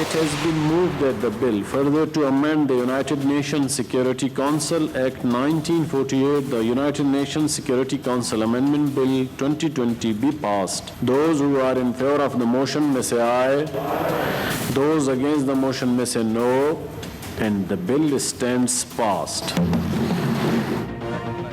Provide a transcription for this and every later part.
It has been moved that the bill further to amend the United Nations Security Council Act 1948, the United Nations Security Council Amendment Bill 2020 be passed. Those who are in favor of the motion may say aye. Those against the motion may say no. And the bill stands passed.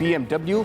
BMW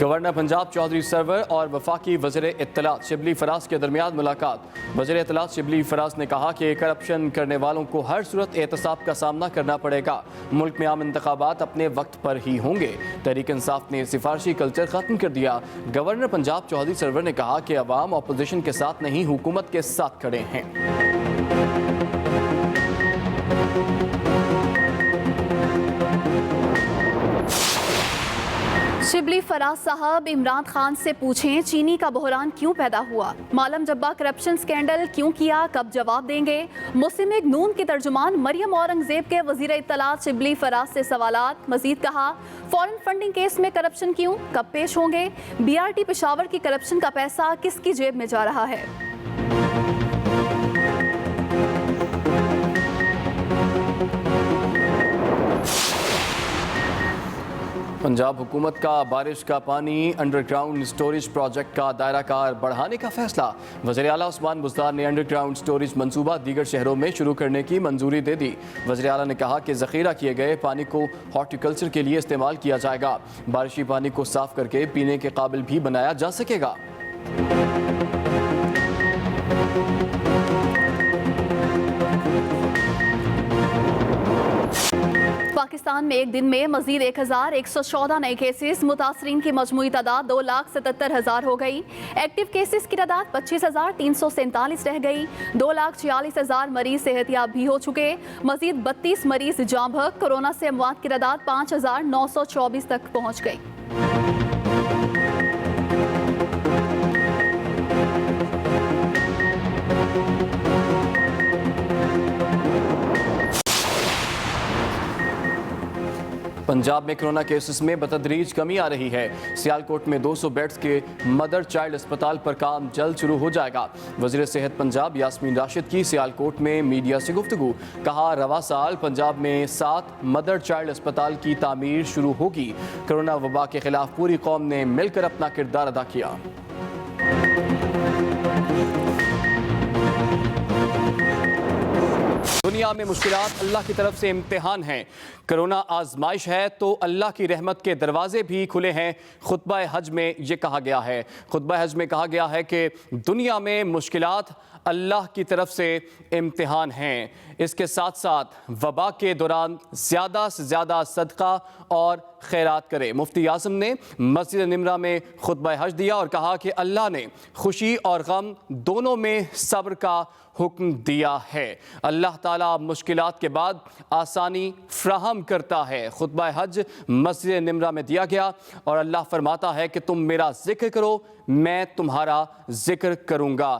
governor Punjab Chaudhry Sarwar اور وفاقی وزیر اطلاعات شبلی فراز کے درمیان ملاقات۔ وزیر اطلاعات شبلی فراز نے کہا کہ کرپشن کرنے والوں کو ہر صورت احتساب کا سامنا کرنا پڑے گا۔ ملک میں عام انتخابات اپنے وقت پر ہی ہوں گے۔ تحریک انصاف نے سفارشی کلچر ختم کر دیا۔ گورنر پنجاب چودھری سرور نے کہا کہ عوام اپوزیشن کے ساتھ نہیں، حکومت کے ساتھ کھڑے ہیں۔ شبلی فراز صاحب عمران خان سے پوچھیں چینی کا بحران کیوں پیدا ہوا، معلم جبہ کرپشن سکینڈل کیوں کیا، کب جواب دیں گے؟ مسلم لیگ نون کے ترجمان مریم اورنگزیب کے وزیر اطلاعات شبلی فراز سے سوالات۔ مزید کہا فورن فنڈنگ کیس میں کرپشن کیوں، کب پیش ہوں گے؟ بی آر ٹی پشاور کی کرپشن کا پیسہ کس کی جیب میں جا رہا ہے؟ پنجاب حکومت کا بارش کا پانی انڈر گراؤنڈ اسٹوریج پروجیکٹ کا دائرہ کار بڑھانے کا فیصلہ۔ وزیر اعلیٰ عثمان بزدار نے انڈر گراؤنڈ اسٹوریج منصوبہ دیگر شہروں میں شروع کرنے کی منظوری دے دی۔ وزیر اعلیٰ نے کہا کہ ذخیرہ کیے گئے پانی کو ہارٹی کلچر کے لیے استعمال کیا جائے گا۔ بارشی پانی کو صاف کر کے پینے کے قابل بھی بنایا جا سکے گا۔ پاکستان میں ایک دن میں مزید 1114 نئے کیسز، متاثرین کی مجموعی تعداد 2,77,000 ہو گئی۔ ایکٹیو کیسز کی تعداد 25,347 رہ گئی۔ 2,46,000 مریض صحت یاب بھی ہو چکے۔ مزید 32 مریض جاں بحق۔ کورونا سے اموات کی تعداد 5,924 تک پہنچ گئی۔ پنجاب میں کرونا کیسز میں بتدریج کمی آ رہی ہے۔ سیالکوٹ میں 200 بیڈز کے مدر چائلڈ اسپتال پر کام جلد شروع ہو جائے گا۔ وزیر صحت پنجاب یاسمین راشد کی سیالکوٹ میں میڈیا سے گفتگو۔ کہا رواں سال پنجاب میں 7 مدر چائلڈ اسپتال کی تعمیر شروع ہوگی۔ کرونا وبا کے خلاف پوری قوم نے مل کر اپنا کردار ادا کیا۔ دنیا میں مشکلات اللہ کی طرف سے امتحان ہیں۔ کرونا آزمائش ہے تو اللہ کی رحمت کے دروازے بھی کھلے ہیں۔ خطبہ حج میں یہ کہا گیا ہے۔ خطبہ حج میں کہا گیا ہے کہ دنیا میں مشکلات اللہ کی طرف سے امتحان ہیں۔ اس کے ساتھ ساتھ وبا کے دوران زیادہ سے زیادہ صدقہ اور خیرات کرے۔ مفتی اعظم نے مسجد نمرہ میں خطبہ حج دیا اور کہا کہ اللہ نے خوشی اور غم دونوں میں صبر کا حکم دیا ہے۔ اللہ تعالیٰ مشکلات کے بعد آسانی فراہم کرتا ہے۔ خطبہ حج مسجد نمرہ میں دیا گیا اور اللہ فرماتا ہے کہ تم میرا ذکر کرو، میں تمہارا ذکر کروں گا۔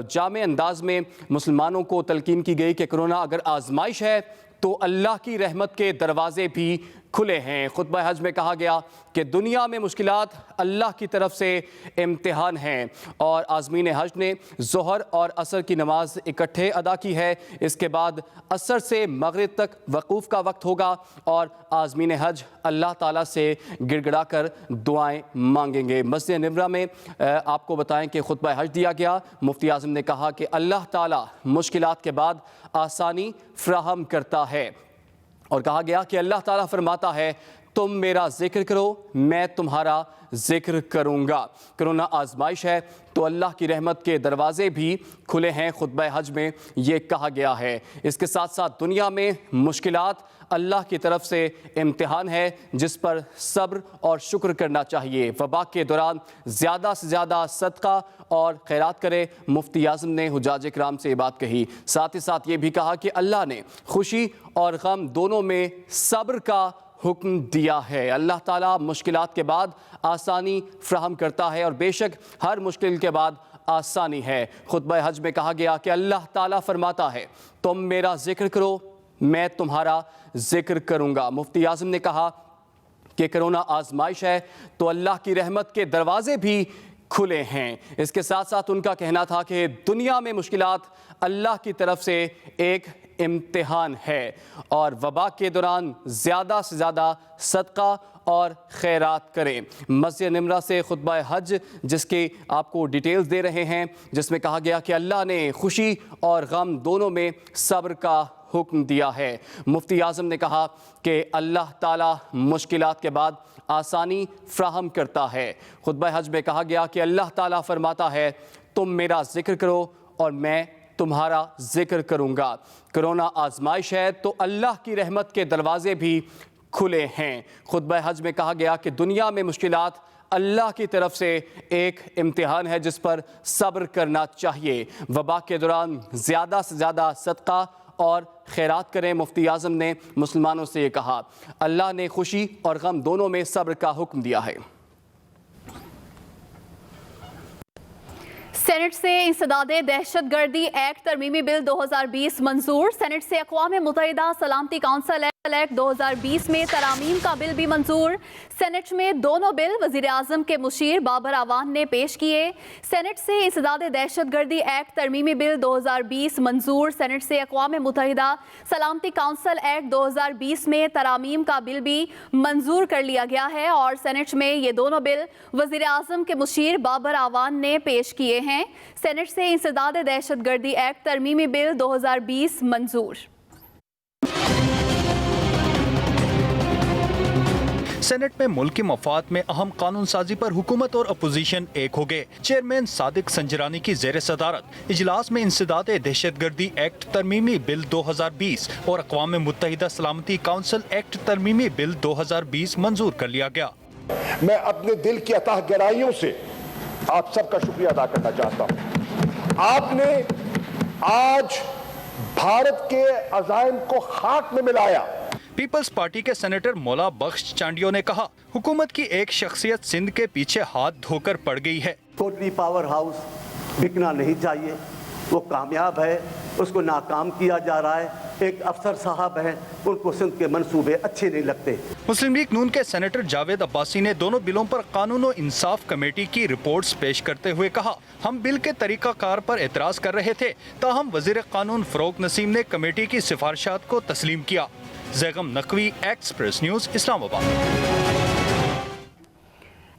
جامع انداز میں مسلمانوں کو تلقین کی گئی کہ کرونا اگر آزمائش ہے تو اللہ کی رحمت کے دروازے بھی کھلے ہیں۔ خطبہ حج میں کہا گیا کہ دنیا میں مشکلات اللہ کی طرف سے امتحان ہیں اور عازمین حج نے ظہر اور عصر کی نماز اکٹھے ادا کی ہے۔ اس کے بعد عصر سے مغرب تک وقوف کا وقت ہوگا اور عازمین حج اللہ تعالیٰ سے گڑ گڑا کر دعائیں مانگیں گے۔ مسجد نمرہ میں آپ کو بتائیں کہ خطبہ حج دیا گیا۔ مفتی اعظم نے کہا کہ اللہ تعالیٰ مشکلات کے بعد آسانی فراہم کرتا ہے اور کہا گیا کہ اللہ تعالیٰ فرماتا ہے تم میرا ذکر کرو، میں تمہارا ذکر کروں گا۔ کرونا آزمائش ہے تو اللہ کی رحمت کے دروازے بھی کھلے ہیں۔ خطبہ حج میں یہ کہا گیا ہے۔ اس کے ساتھ ساتھ دنیا میں مشکلات اللہ کی طرف سے امتحان ہے جس پر صبر اور شکر کرنا چاہیے۔ وبا کے دوران زیادہ سے زیادہ صدقہ اور خیرات کرے۔ مفتی اعظم نے حجاج کرام سے یہ بات کہی۔ ساتھ ہی ساتھ یہ بھی کہا کہ اللہ نے خوشی اور غم دونوں میں صبر کا حکم دیا ہے۔ اللہ تعالیٰ مشکلات کے بعد آسانی فراہم کرتا ہے اور بے شک ہر مشکل کے بعد آسانی ہے۔ خطبہ حج میں کہا گیا کہ اللہ تعالیٰ فرماتا ہے تم میرا ذکر کرو، میں تمہارا ذکر کروں گا۔ مفتی اعظم نے کہا کہ کرونا آزمائش ہے تو اللہ کی رحمت کے دروازے بھی کھلے ہیں۔ اس کے ساتھ ساتھ ان کا کہنا تھا کہ دنیا میں مشکلات اللہ کی طرف سے ایک امتحان ہے اور وبا کے دوران زیادہ سے زیادہ صدقہ اور خیرات کریں۔ مسجد نمرہ سے خطبہ حج جس کے آپ کو ڈیٹیلز دے رہے ہیں، جس میں کہا گیا کہ اللہ نے خوشی اور غم دونوں میں صبر کا حکم دیا ہے۔ مفتی اعظم نے کہا کہ اللہ تعالیٰ مشکلات کے بعد آسانی فراہم کرتا ہے۔ خطبہ حج میں کہا گیا کہ اللہ تعالیٰ فرماتا ہے تم میرا ذکر کرو اور میں تمہارا ذکر کروں گا۔ کرونا آزمائش ہے تو اللہ کی رحمت کے دروازے بھی کھلے ہیں۔ خطبہ حج میں کہا گیا کہ دنیا میں مشکلات اللہ کی طرف سے ایک امتحان ہے جس پر صبر کرنا چاہیے۔ وبا کے دوران زیادہ سے زیادہ صدقہ اور خیرات کریں۔ مفتی اعظم نے مسلمانوں سے یہ کہا۔ اللہ نے خوشی اور غم دونوں میں صبر کا حکم دیا ہے۔ سینٹ سے انسداد دہشت گردی ایکٹ ترمیمی بل 2020 منظور۔ سینٹ سے اقوام متحدہ سلامتی کونسل ایکٹ 2020 میں ترامیم کا بل بھی منظور۔ سینٹ میں دونوں بل وزیر اعظم کے مشیر بابر اعوان نے پیش کیے۔ سینٹ سے انسداد دہشت گردی ایکٹ ترمیمی بل 2020 منظور۔ سینٹ سے اقوام متحدہ سلامتی کونسل ایکٹ 2020 میں ترامیم کا بل بھی منظور کر لیا گیا ہے اور سینٹ میں یہ دونوں بل وزیر اعظم کے مشیر بابر اعوان نے پیش کیے ہیں۔ سینٹ سے انسداد دہشت گردی ایکٹ ترمیمی بل 2020 منظور۔ سینٹ میں ملکی مفاد میں اہم قانون سازی پر حکومت اور اپوزیشن ایک ہو گئے۔ چیئرمین صادق سنجرانی کی زیر صدارت اجلاس میں انسداد دہشت گردی ایکٹ ترمیمی بل 2020 اور اقوام متحدہ سلامتی کونسل ایکٹ ترمیمی بل 2020 منظور کر لیا گیا۔ میں اپنے دل کی عطا گرائیوں سے آپ سب کا شکریہ ادا کرنا چاہتا ہوں۔ آپ نے آج بھارت کے عزائم کو خاک میں ملایا۔ پیپلز پارٹی کے سینیٹر مولا بخش چانڈیو نے کہا حکومت کی ایک شخصیت سندھ کے پیچھے ہاتھ دھو کر پڑ گئی ہے۔ کوٹلی پاور ہاؤس بکنا نہیں چاہیے، وہ کامیاب ہے، اس کو ناکام کیا جا رہا ہے۔ ایک افسر صاحب ہیں، ان کو سندھ کے منصوبے اچھے نہیں لگتے۔ مسلم لیگ نون کے سینیٹر جاوید عباسی نے دونوں بلوں پر قانون و انصاف کمیٹی کی رپورٹس پیش کرتے ہوئے کہا ہم بل کے طریقہ کار پر اعتراض کر رہے تھے تاہم وزیر قانون فروغ نسیم نے کمیٹی کی سفارشات کو تسلیم کیا۔ زیغم نقوی، ایکسپریس نیوز، اسلام آباد۔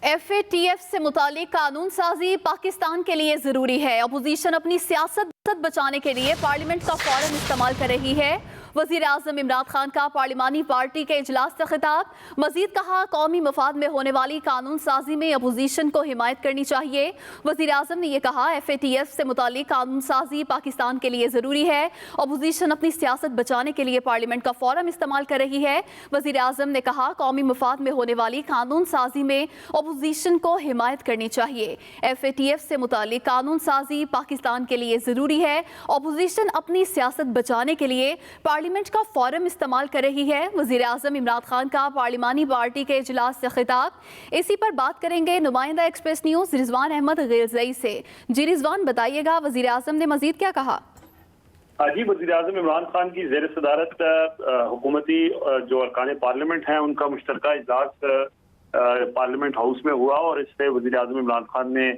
FATF سے متعلق قانون سازی پاکستان کے لیے ضروری ہے۔ اپوزیشن اپنی سیاست بچانے کے لیے پارلیمنٹ کا فورم استعمال کر رہی ہے۔ وزیر اعظم عمران خان کا پارلیمانی پارٹی کے اجلاس سے خطاب۔ مزید کہا قومی مفاد میں ہونے والی قانون سازی میں اپوزیشن کو حمایت کرنی چاہیے۔ وزیر اعظم نے یہ کہا FATF سے متعلق قانون سازی پاکستان کے لیے ضروری ہے۔ اپوزیشن اپنی سیاست بچانے کے لیے پارلیمنٹ کا فورم استعمال کر رہی ہے۔ وزیر اعظم نے کہا قومی مفاد میں ہونے والی قانون سازی میں اپوزیشن کو حمایت کرنی چاہیے۔ FATF سے متعلق قانون سازی پاکستان کے لیے ضروری ہے۔ اپوزیشن اپنی سیاست بچانے کے لیے پارلیمنٹ کا فورم استعمال کر رہی ہے۔ وزیر اعظم عمران خان کا پارلیمانی پارٹی کے اجلاس سے خطاب۔ اسی پر بات کریں گے نمائندہ ایکسپریس نیوز رضوان احمد غیرزئی سے۔ جی رضوان، بتائیے گا وزیر اعظم نے مزید کیا کہا؟ جی، وزیر اعظم عمران خان کی زیر صدارت حکومتی جو ارکان پارلیمنٹ ہیں ان کا مشترکہ اجلاس پارلیمنٹ ہاؤس میں ہوا اور اس سے وزیر اعظم عمران خان نے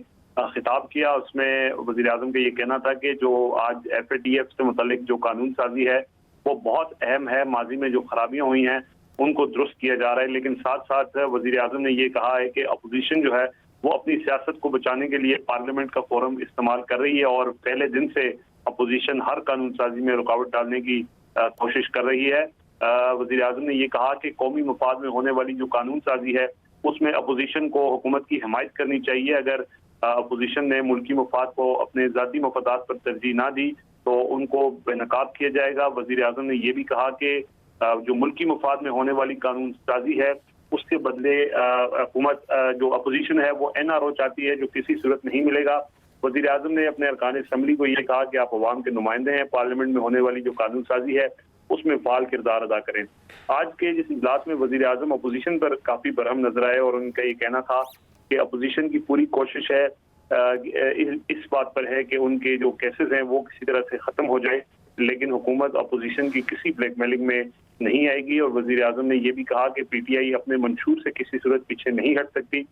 خطاب کیا۔ اس میں وزیر اعظم کا یہ کہنا تھا کہ جو آج FATF سے متعلق جو قانون سازی ہے وہ بہت اہم ہے۔ ماضی میں جو خرابیاں ہوئی ہیں ان کو درست کیا جا رہا ہے، لیکن ساتھ ساتھ وزیر اعظم نے یہ کہا ہے کہ اپوزیشن جو ہے وہ اپنی سیاست کو بچانے کے لیے پارلیمنٹ کا فورم استعمال کر رہی ہے اور پہلے دن سے اپوزیشن ہر قانون سازی میں رکاوٹ ڈالنے کی کوشش کر رہی ہے۔ وزیر اعظم نے یہ کہا کہ قومی مفاد میں ہونے والی جو قانون سازی ہے اس میں اپوزیشن کو حکومت کی حمایت کرنی چاہیے۔ اگر اپوزیشن نے ملکی مفاد کو اپنے ذاتی مفادات پر ترجیح نہ دی تو ان کو بے نقاب کیا جائے گا۔ وزیر اعظم نے یہ بھی کہا کہ جو ملکی مفاد میں ہونے والی قانون سازی ہے اس کے بدلے حکومت جو اپوزیشن ہے وہ NRO چاہتی ہے جو کسی صورت نہیں ملے گا۔ وزیر اعظم نے اپنے ارکان اسمبلی کو یہ کہا کہ آپ عوام کے نمائندے ہیں، پارلیمنٹ میں ہونے والی جو قانون سازی ہے اس میں فعال کردار ادا کریں۔ آج کے جس اجلاس میں وزیر اعظم اپوزیشن پر کافی برہم نظر آئے اور ان کا یہ کہنا تھا کہ اپوزیشن کی پوری کوشش ہے اس بات پر ہے کہ ان کے جو کیسز ہیں وہ کسی طرح سے ختم ہو جائے، لیکن حکومت اپوزیشن کی کسی بلیک میلنگ میں نہیں آئے گی۔ اور وزیر اعظم نے یہ بھی کہا کہ PTI اپنے منشور سے کسی صورت پیچھے نہیں ہٹ سکتی۔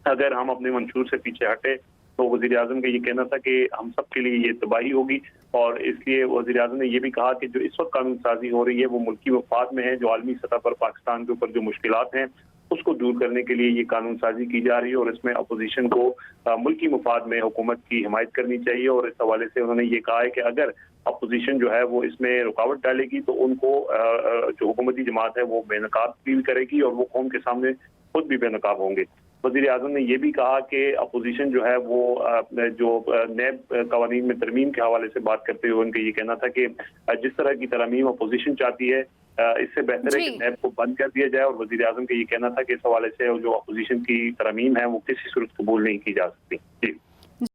اگر ہم اپنے منشور سے پیچھے ہٹے تو وزیر اعظم کا یہ کہنا تھا کہ ہم سب کے لیے یہ تباہی ہوگی، اور اس لیے وزیر اعظم نے یہ بھی کہا کہ جو اس وقت قانون سازی ہو رہی ہے وہ ملکی مفاد میں ہے۔ جو عالمی سطح پر پاکستان کے اوپر جو مشکلات ہیں اس کو دور کرنے کے لیے یہ قانون سازی کی جا رہی ہے اور اس میں اپوزیشن کو ملکی مفاد میں حکومت کی حمایت کرنی چاہیے، اور اس حوالے سے انہوں نے یہ کہا ہے کہ اگر اپوزیشن جو ہے وہ اس میں رکاوٹ ڈالے گی تو ان کو جو حکومتی جماعت ہے وہ بے نقاب بھی کرے گی اور وہ قوم کے سامنے خود بھی بے نقاب ہوں گے۔ وزیر اعظم نے یہ بھی کہا کہ اپوزیشن جو ہے وہ جو نیب قوانین میں ترمیم کے حوالے سے بات کرتے ہوئے ان کا یہ کہنا تھا کہ جس طرح کی ترمیم اپوزیشن چاہتی ہے اس سے بہتر ہے کہ نیب کو بند کر دیا جائے، اور وزیر اعظم کا یہ کہنا تھا کہ اس حوالے سے جو اپوزیشن کی ترمیم ہے وہ کسی صورت قبول نہیں کی جا سکتی۔ جی